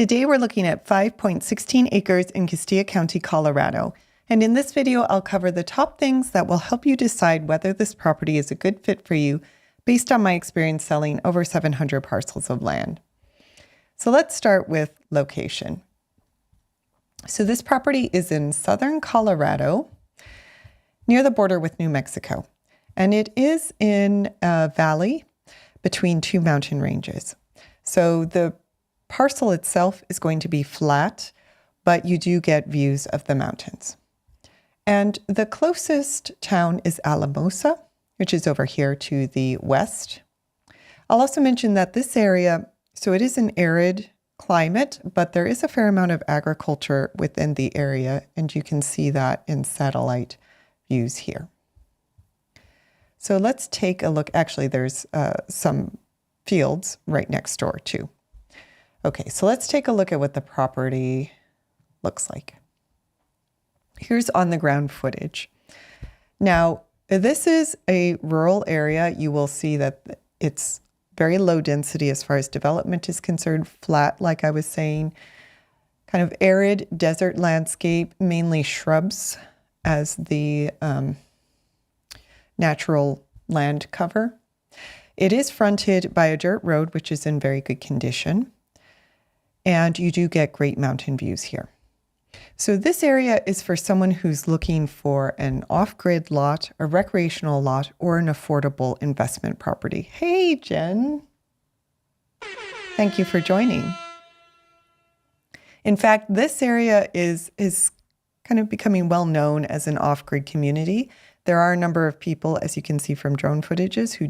Today we're looking at 5.16 acres in Costilla County, Colorado. And in this video, I'll cover the top things that will help you decide whether this property is a good fit for you based on my experience selling over 700 parcels of land. So let's start with location. So this property is in southern Colorado, near the border with New Mexico. And it is in a valley between two mountain ranges. So the parcel itself is going to be flat, but you do get views of the mountains. And the closest town is Alamosa, which is over here to the west. I'll also mention that this area, so it is an arid climate, but there is a fair amount of agriculture within the area, and you can see that in satellite views here. So let's take a look. Actually, there's some fields right next door too. Okay, so let's take a look at what the property looks like. Here's on the ground footage. Now, this is a rural area. You will see that it's very low density as far as development is concerned, flat, like I was saying, kind of arid desert landscape, mainly shrubs as the natural land cover. It is fronted by a dirt road, which is in very good condition. And you do get great mountain views here. So this area is for someone who's looking for an off-grid lot, a recreational lot, or an affordable investment property. Hey, Jen. Thank you for joining. In fact, this area is kind of becoming well known as an off-grid community. There are a number of people, as you can see from drone footage, who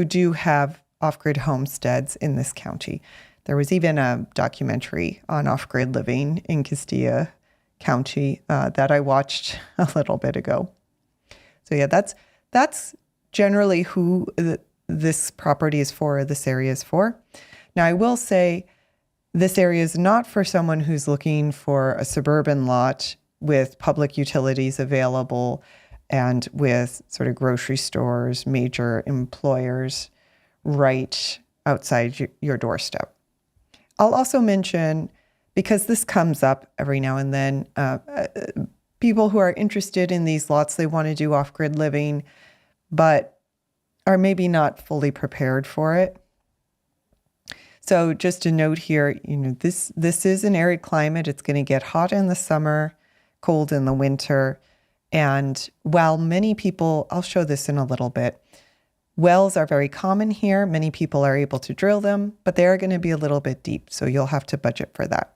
do have off-grid homesteads in this county. There was even a documentary on off-grid living in Costilla County that I watched a little bit ago. So yeah, that's generally who this property is for, or this area is for. Now I will say this area is not for someone who's looking for a suburban lot with public utilities available and with sort of grocery stores, major employers right outside your doorstep. I'll also mention, because this comes up every now and then, people who are interested in these lots, they want to do off-grid living, but are maybe not fully prepared for it. So just a note here, this is an arid climate. It's going to get hot in the summer, cold in the winter. And while many people, I'll show this in a little bit, wells are very common here. Many people are able to drill them, but they are going to be a little bit deep, so you'll have to budget for that.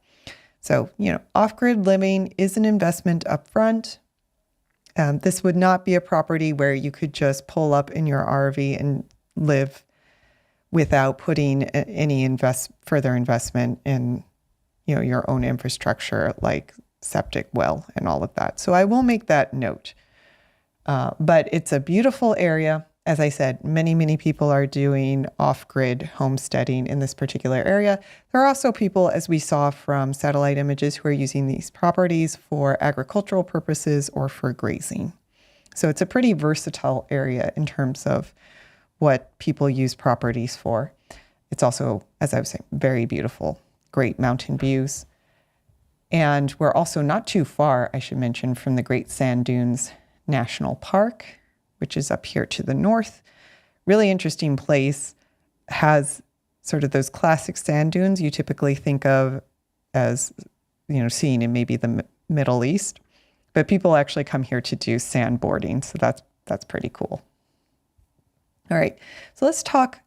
So, off-grid living is an investment up front. This would not be a property where you could just pull up in your RV and live without putting any further investment in, your own infrastructure like septic well and all of that. So I will make that note. But it's a beautiful area. As I said, many people are doing off-grid homesteading in this particular area. There are also people, as we saw from satellite images, who are using these properties for agricultural purposes or for grazing. So it's a pretty versatile area in terms of what people use properties for. It's also, as I was saying, very beautiful, great mountain views. And we're also not too far, I should mention, from the Great Sand Dunes National Park, which is up here to the north. Really interesting place. Has sort of those classic sand dunes you typically think of as, seen in maybe the Middle East. But people actually come here to do sandboarding, so that's pretty cool. All right, so let's talk.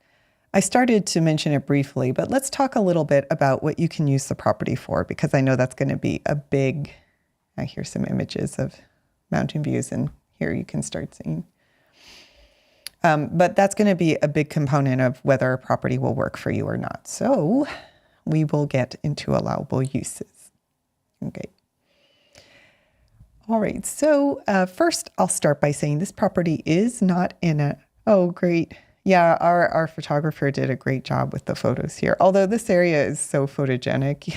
I started to mention it briefly, but let's talk a little bit about what you can use the property for, because I know that's going to be a big, I hear some images of mountain views, and here you can start seeing. But that's going to be a big component of whether a property will work for you or not. So we will get into allowable uses. Okay. All right. So first, I'll start by saying this property is not in a, oh, great. Yeah, our photographer did a great job with the photos here. Although this area is so photogenic,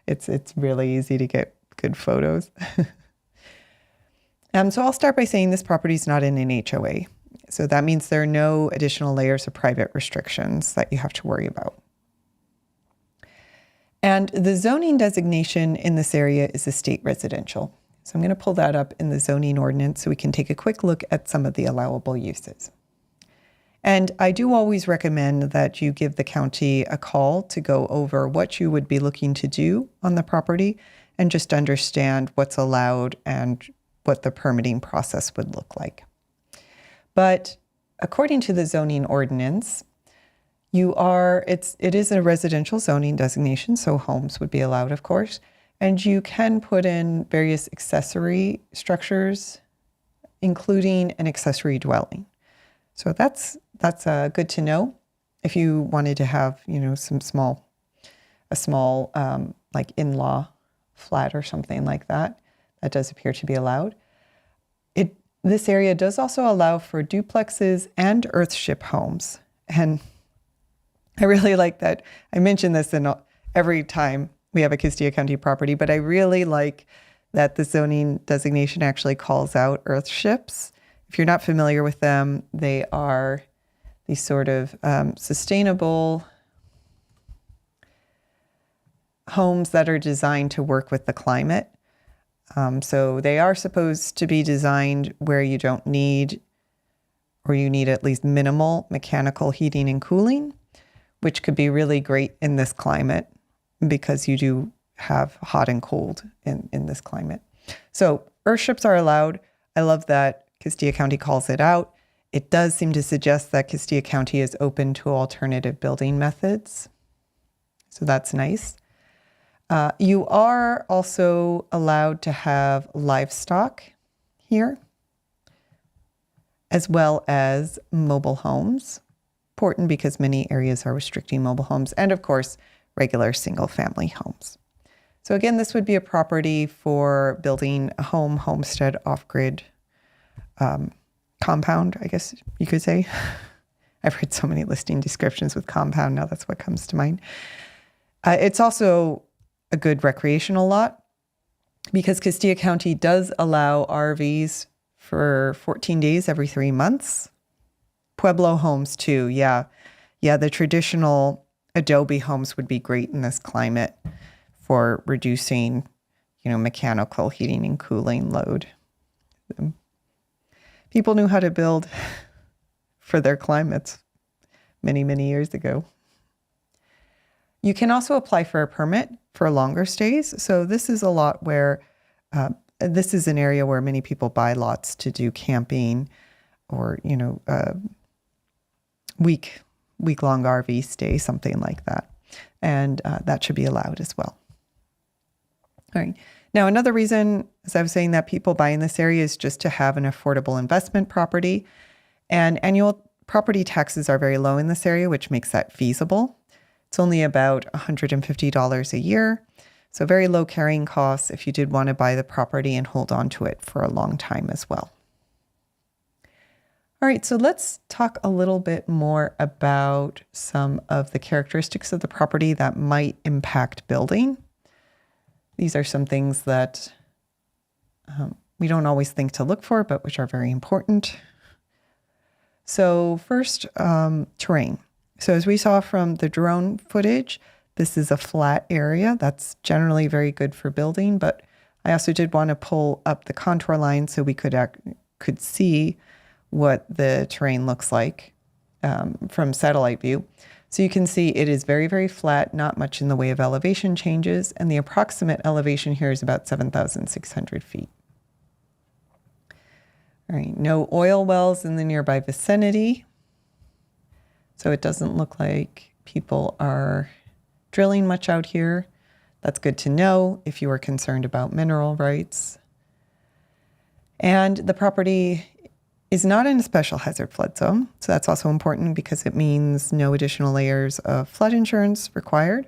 it's really easy to get good photos. So I'll start by saying this property is not in an HOA. So that means there are no additional layers of private restrictions that you have to worry about. And the zoning designation in this area is estate residential. So I'm going to pull that up in the zoning ordinance so we can take a quick look at some of the allowable uses. And I do always recommend that you give the county a call to go over what you would be looking to do on the property and just understand what's allowed and what the permitting process would look like. But according to the zoning ordinance, it is a residential zoning designation, so homes would be allowed, of course, and you can put in various accessory structures, including an accessory dwelling. So that's good to know if you wanted to have, a small like in-law flat or something like that. That does appear to be allowed. This area does also allow for duplexes and earthship homes. And I really like that. I mention this every time we have a Costilla County property, but I really like that the zoning designation actually calls out earthships. If you're not familiar with them, they are these sort of sustainable homes that are designed to work with the climate. So they are supposed to be designed where you don't need, or you need at least minimal mechanical heating and cooling, which could be really great in this climate because you do have hot and cold in this climate. So earthships are allowed. I love that Costilla County calls it out. It does seem to suggest that Costilla County is open to alternative building methods. So that's nice. You are also allowed to have livestock here, as well as mobile homes. Important because many areas are restricting mobile homes, and of course, regular single-family homes. So again, this would be a property for building a homestead, off-grid compound, I guess you could say. I've heard so many listing descriptions with compound, now that's what comes to mind. It's also a good recreational lot because Costilla County does allow RVs for 14 days every 3 months. Pueblo homes too, yeah. The traditional adobe homes would be great in this climate for reducing, mechanical heating and cooling load. People knew how to build for their climates many, many years ago. You can also apply for a permit for longer stays. So this is a lot where, this is an area where many people buy lots to do camping or, week-long RV stay, something like that. And that should be allowed as well. All right. Now, another reason, as I was saying, that people buy in this area is just to have an affordable investment property. And annual property taxes are very low in this area, which makes that feasible. It's only about $150 a year. So very low carrying costs if you did want to buy the property and hold on to it for a long time as well. All right, so let's talk a little bit more about some of the characteristics of the property that might impact building. These are some things that we don't always think to look for, but which are very important. So first, terrain. So as we saw from the drone footage, this is a flat area. That's generally very good for building, but I also did want to pull up the contour line so we could see what the terrain looks like from satellite view. So you can see it is very, very flat, not much in the way of elevation changes, and the approximate elevation here is about 7,600 feet. All right, no oil wells in the nearby vicinity. So it doesn't look like people are drilling much out here. That's good to know if you are concerned about mineral rights. And the property is not in a special hazard flood zone. So that's also important because it means no additional layers of flood insurance required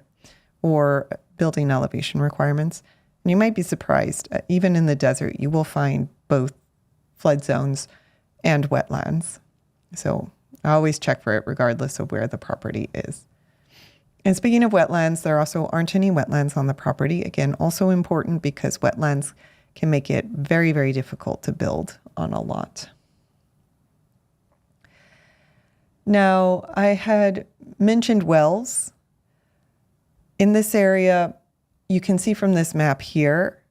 or building elevation requirements. And you might be surprised, even in the desert, you will find both flood zones and wetlands. So I always check for it regardless of where the property is. And speaking of wetlands, there also aren't any wetlands on the property. Again, also important because wetlands can make it very, very difficult to build on a lot. Now, I had mentioned wells. In this area, you can see from this map here,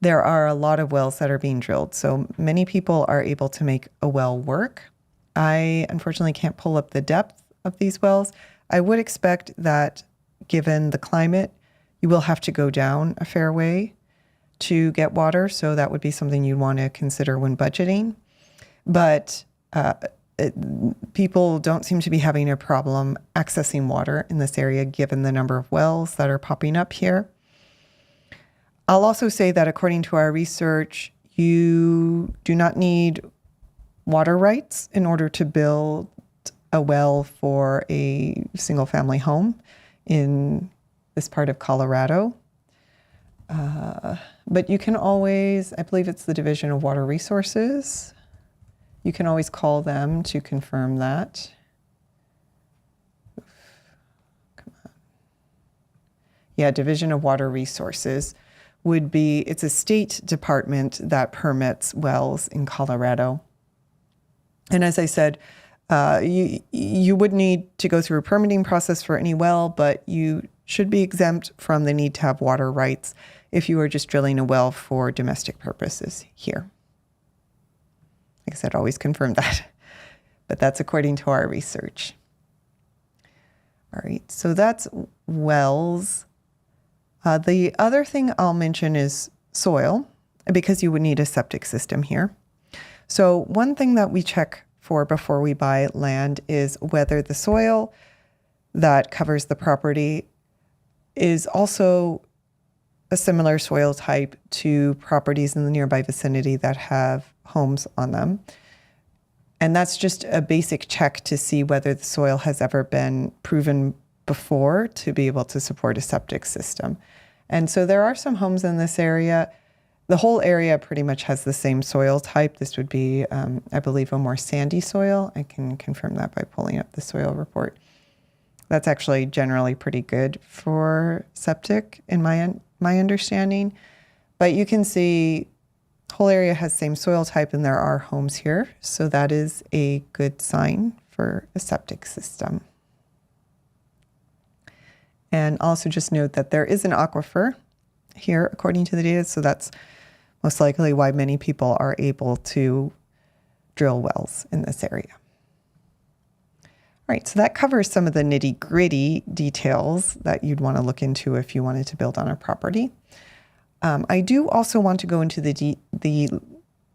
there are a lot of wells that are being drilled. So many people are able to make a well work. I unfortunately can't pull up the depth of these wells. I would expect that given the climate, you will have to go down a fair way to get water. So that would be something you'd want to consider when budgeting. But people don't seem to be having a problem accessing water in this area, given the number of wells that are popping up here. I'll also say that according to our research, you do not need water rights in order to build a well for a single family home in this part of Colorado. But you can always, I believe it's the Division of Water Resources. You can always call them to confirm that. Come on. Yeah, Division of Water Resources would be, it's a state department that permits wells in Colorado. And as I said, you would need to go through a permitting process for any well, but you should be exempt from the need to have water rights if you are just drilling a well for domestic purposes here. Like I said, always confirm that, but that's according to our research. All right, so that's wells. The other thing I'll mention is soil, because you would need a septic system here. So one thing that we check for before we buy land is whether the soil that covers the property is also a similar soil type to properties in the nearby vicinity that have homes on them. And that's just a basic check to see whether the soil has ever been proven before to be able to support a septic system. And so there are some homes in this area. The whole area pretty much has the same soil type. This would be, I believe, a more sandy soil. I can confirm that by pulling up the soil report. That's actually generally pretty good for septic in my understanding. But you can see the whole area has the same soil type and there are homes here. So that is a good sign for a septic system. And also just note that there is an aquifer here according to the data. So that's most likely why many people are able to drill wells in this area. All right, so that covers some of the nitty-gritty details that you'd want to look into if you wanted to build on a property. I do also want to go into the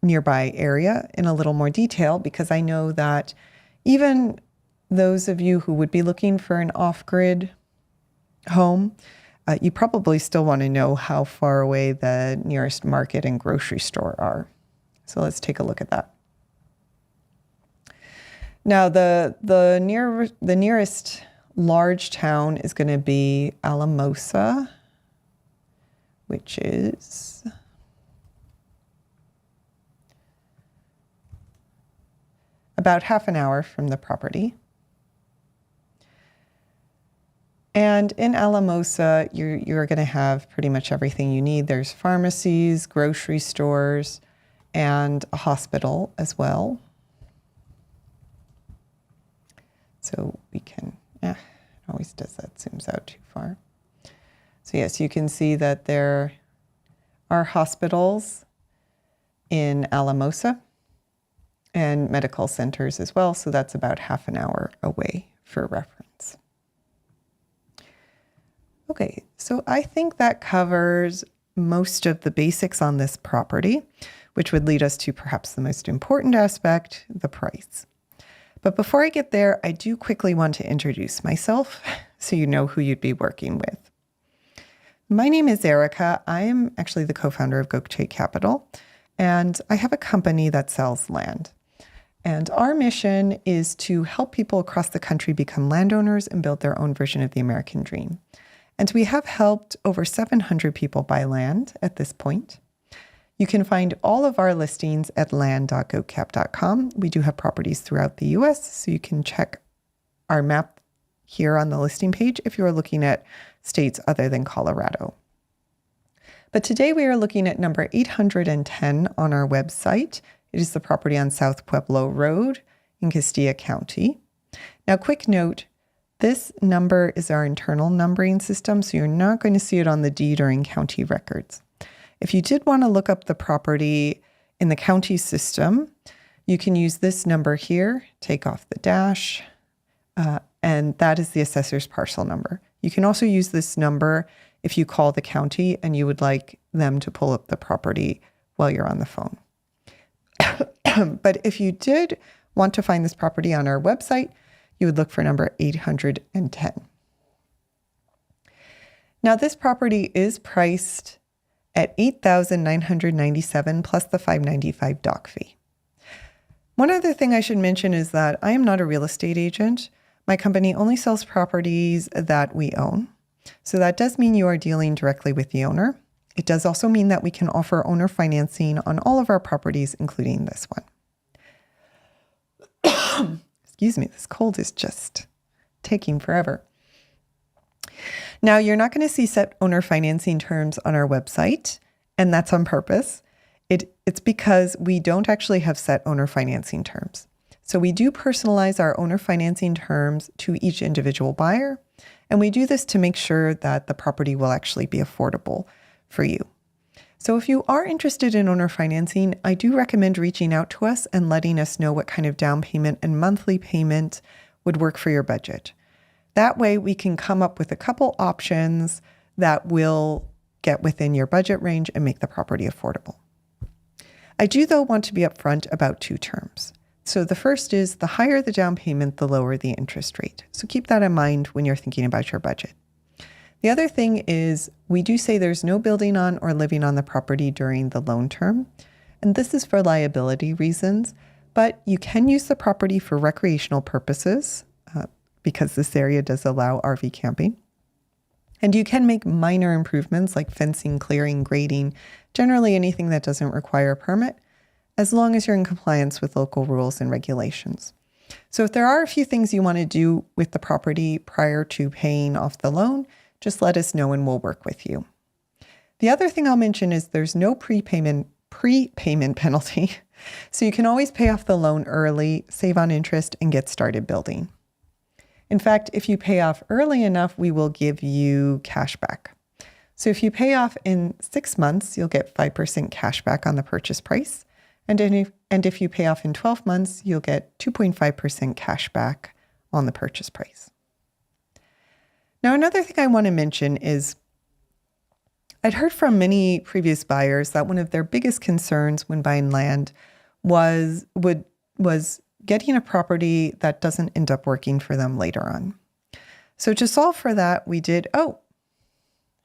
nearby area in a little more detail, because I know that even those of you who would be looking for an off-grid home, you probably still want to know how far away the nearest market and grocery store are. So let's take a look at that. Now, the nearest large town is going to be Alamosa, which is about half an hour from the property. And in Alamosa, you're going to have pretty much everything you need. There's pharmacies, grocery stores, and a hospital as well. So we can, it always does that, zooms out too far. So yes, you can see that there are hospitals in Alamosa and medical centers as well. So that's about half an hour away for reference. Okay, so I think that covers most of the basics on this property, which would lead us to perhaps the most important aspect, the price. But before I get there, I do quickly want to introduce myself so you know who you'd be working with. My name is Erica. I am actually the co-founder of Gokche Capital, and I have a company that sells land. And our mission is to help people across the country become landowners and build their own version of the American dream. And we have helped over 700 people buy land at this point. You can find all of our listings at land.gocap.com. We do have properties throughout the US, so you can check our map here on the listing page if you are looking at states other than Colorado. But today we are looking at number 810 on our website. It is the property on South Pueblo Road in Costilla County. Now, quick note, This number is our internal numbering system, so you're not going to see it on the deed or in county records. If you did want to look up the property in the county system, you can use this number here, take off the dash, and that is the assessor's parcel number. You can also use this number if you call the county and you would like them to pull up the property while you're on the phone. But if you did want to find this property on our website, you would look for number 810. Now, this property is priced at $8,997 plus the $595 dock fee. One other thing I should mention is that I am not a real estate agent. My company only sells properties that we own. So that does mean you are dealing directly with the owner. It does also mean that we can offer owner financing on all of our properties, including this one. Excuse me, this cold is just taking forever. Now, you're not going to see set owner financing terms on our website, and that's on purpose. It's because we don't actually have set owner financing terms. So we do personalize our owner financing terms to each individual buyer, and we do this to make sure that the property will actually be affordable for you. So if you are interested in owner financing, I do recommend reaching out to us and letting us know what kind of down payment and monthly payment would work for your budget. That way we can come up with a couple options that will get within your budget range and make the property affordable. I do, though, want to be upfront about two terms. So the first is the higher the down payment, the lower the interest rate. So keep that in mind when you're thinking about your budget. The other thing is we do say there's no building on or living on the property during the loan term. And this is for liability reasons, but you can use the property for recreational purposes because this area does allow RV camping. And you can make minor improvements like fencing, clearing, grading, generally anything that doesn't require a permit, as long as you're in compliance with local rules and regulations. So if there are a few things you want to do with the property prior to paying off the loan, just let us know and we'll work with you. The other thing I'll mention is there's no prepayment penalty. So you can always pay off the loan early, save on interest, and get started building. In fact, if you pay off early enough, we will give you cash back. So if you pay off in 6 months, you'll get 5% cash back on the purchase price. And if you pay off in 12 months, you'll get 2.5% cash back on the purchase price. Now, another thing I want to mention is I'd heard from many previous buyers that one of their biggest concerns when buying land was getting a property that doesn't end up working for them later on. So to solve for that, we did, hi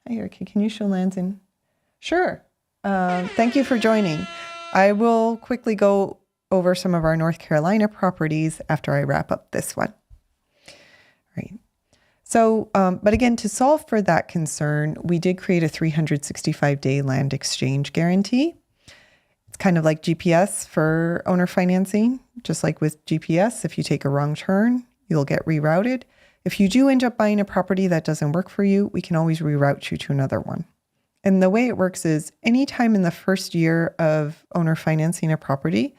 Erica, can you show lands in? Sure. Thank you for joining. I will quickly go over some of our North Carolina properties after I wrap up this one. All right. So, but again, to solve for that concern, we did create a 365-day land exchange guarantee. It's kind of like GPS for owner financing. Just like with GPS, if you take a wrong turn, you'll get rerouted. If you do end up buying a property that doesn't work for you, we can always reroute you to another one. And the way it works is anytime in the first year of owner financing a property,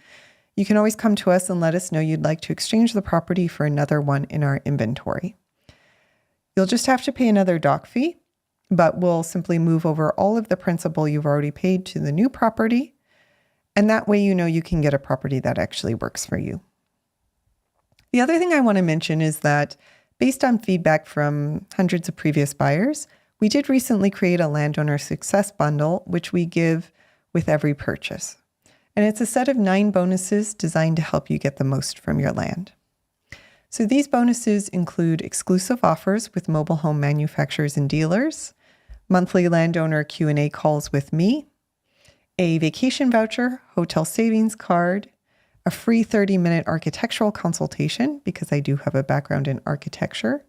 you can always come to us and let us know you'd like to exchange the property for another one in our inventory. You'll just have to pay another dock fee, but we'll simply move over all of the principal you've already paid to the new property. And that way, you know, you can get a property that actually works for you. The other thing I want to mention is that based on feedback from hundreds of previous buyers, we did recently create a landowner success bundle, which we give with every purchase. And it's a set of 9 bonuses designed to help you get the most from your land. So these bonuses include exclusive offers with mobile home manufacturers and dealers, monthly landowner Q&A calls with me, a vacation voucher, hotel savings card, a free 30-minute architectural consultation, because I do have a background in architecture,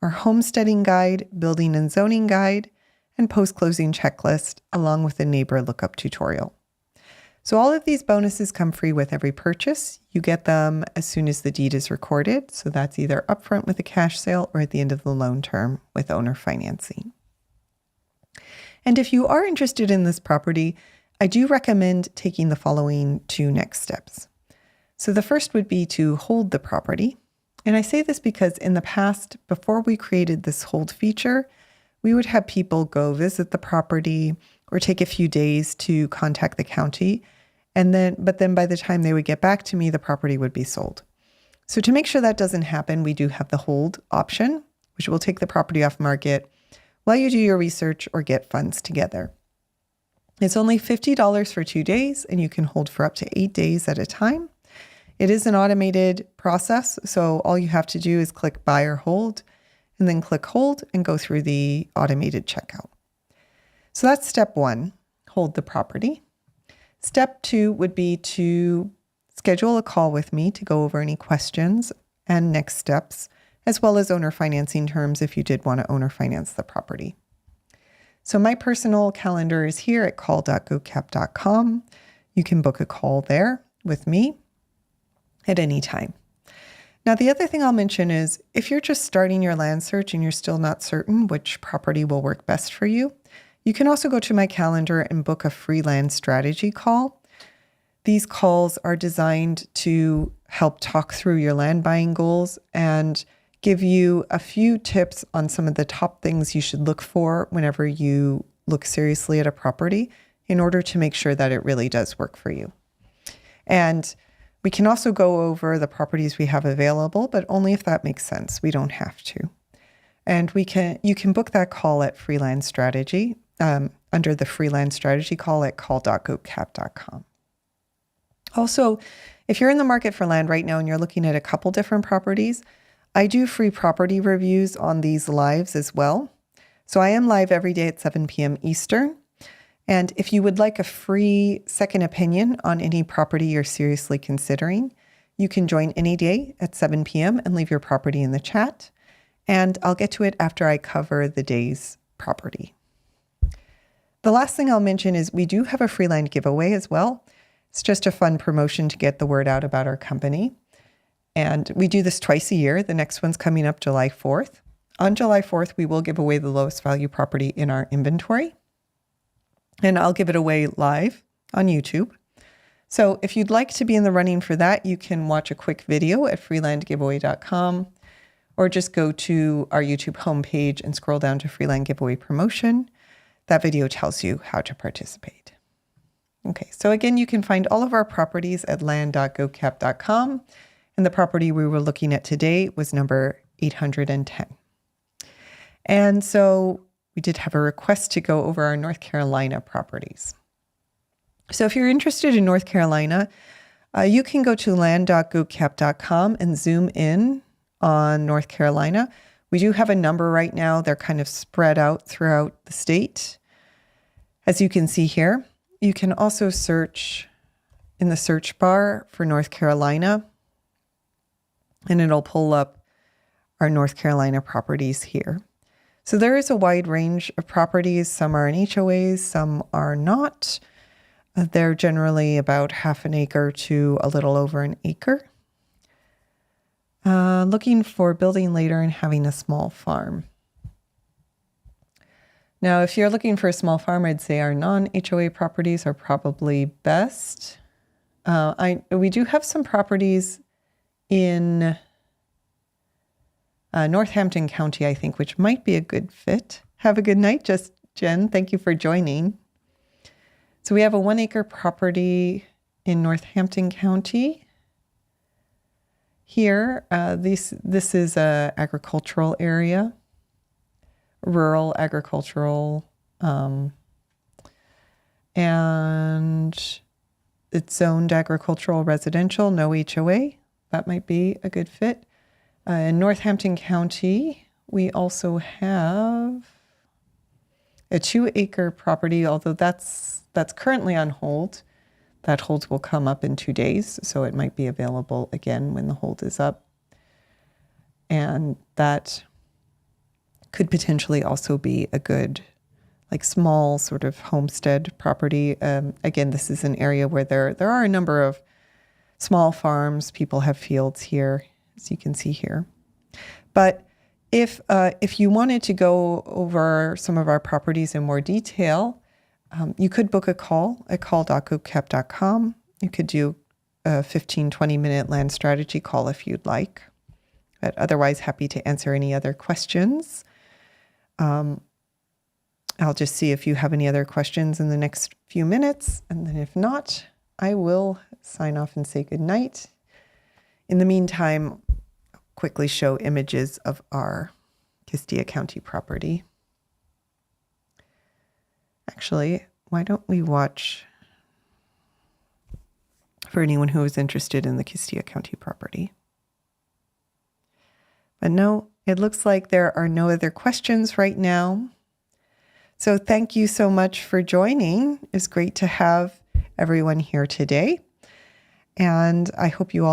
our homesteading guide, building and zoning guide, and post-closing checklist, along with a neighbor lookup tutorial. So all of these bonuses come free with every purchase. You get them as soon as the deed is recorded. So that's either upfront with a cash sale or at the end of the loan term with owner financing. And if you are interested in this property, I do recommend taking the following 2 next steps. So the first would be to hold the property. And I say this because in the past, before we created this hold feature, we would have people go visit the property or take a few days to contact the county. But then by the time they would get back to me, the property would be sold. So to make sure that doesn't happen, we do have the hold option, which will take the property off market while you do your research or get funds together. It's only $50 for 2 days, and you can hold for up to 8 days at a time. It is an automated process, so all you have to do is click buy or hold, and then click hold and go through the automated checkout. So that's step 1, hold the property. Step 2 would be to schedule a call with me to go over any questions and next steps, as well as owner financing terms if you did want to owner finance the property. So my personal calendar is here at call.gocap.com. You can book a call there with me at any time. Now, the other thing I'll mention is if you're just starting your land search and you're still not certain which property will work best for you, you can also go to my calendar and book a free land strategy call. These calls are designed to help talk through your land buying goals and give you a few tips on some of the top things you should look for whenever you look seriously at a property in order to make sure that it really does work for you. And we can also go over the properties we have available, but only if that makes sense. We don't have to. And you can book that call at Freeland Strategy, under the Freeland Strategy call at call.gocap.com. Also, if you're in the market for land right now and you're looking at a couple different properties, I do free property reviews on these lives as well. So I am live every day at 7 p.m. Eastern. And if you would like a free second opinion on any property you're seriously considering, you can join any day at 7 p.m. and leave your property in the chat. And I'll get to it after I cover the day's property. The last thing I'll mention is we do have a free land giveaway as well. It's just a fun promotion to get the word out about our company. And we do this twice a year. The next one's coming up July 4th. On July 4th, we will give away the lowest value property in our inventory. And I'll give it away live on YouTube. So if you'd like to be in the running for that, you can watch a quick video at freelandgiveaway.com or just go to our YouTube homepage and scroll down to Freeland Giveaway Promotion. That video tells you how to participate. Okay, so again, you can find all of our properties at land.gocap.com. And the property we were looking at today was number 810. And so we did have a request to go over our North Carolina properties. So if you're interested in North Carolina, you can go to land.gocap.com and zoom in on North Carolina. We do have a number right now. They're kind of spread out throughout the state. As you can see here, you can also search in the search bar for North Carolina, and it'll pull up our North Carolina properties here. So there is a wide range of properties. Some are in HOAs, some are not. They're generally about half an acre to a little over an acre. Looking for building later and having a small farm. Now, if you're looking for a small farm, I'd say our non-HOA properties are probably best. We do have some properties in Northampton County, I think, which might be a good fit. Have a good night, Jen. Thank you for joining. So we have a 1 acre property in Northampton County. Here, this is a agricultural area, rural agricultural, and it's zoned agricultural residential, no HOA. That might be a good fit. In Northampton County, we also have a 2 acre property, although that's currently on hold. That hold will come up in 2 days, so it might be available again when the hold is up. And that could potentially also be a good, like, small sort of homestead property. Again, this is an area where there are a number of small farms. People have fields here, as you can see here. But if you wanted to go over some of our properties in more detail, you could book a call at call.gocap.com. You could do a 15, 20-minute land strategy call if you'd like. But otherwise, happy to answer any other questions. I'll just see if you have any other questions in the next few minutes. And then if not, I will sign off and say good night. In the meantime, I'll quickly show images of our Costilla County property. Actually, why don't we watch for anyone who is interested in the Costilla County property. But no, it looks like there are no other questions right now. So thank you so much for joining. It's great to have everyone here today. And I hope you all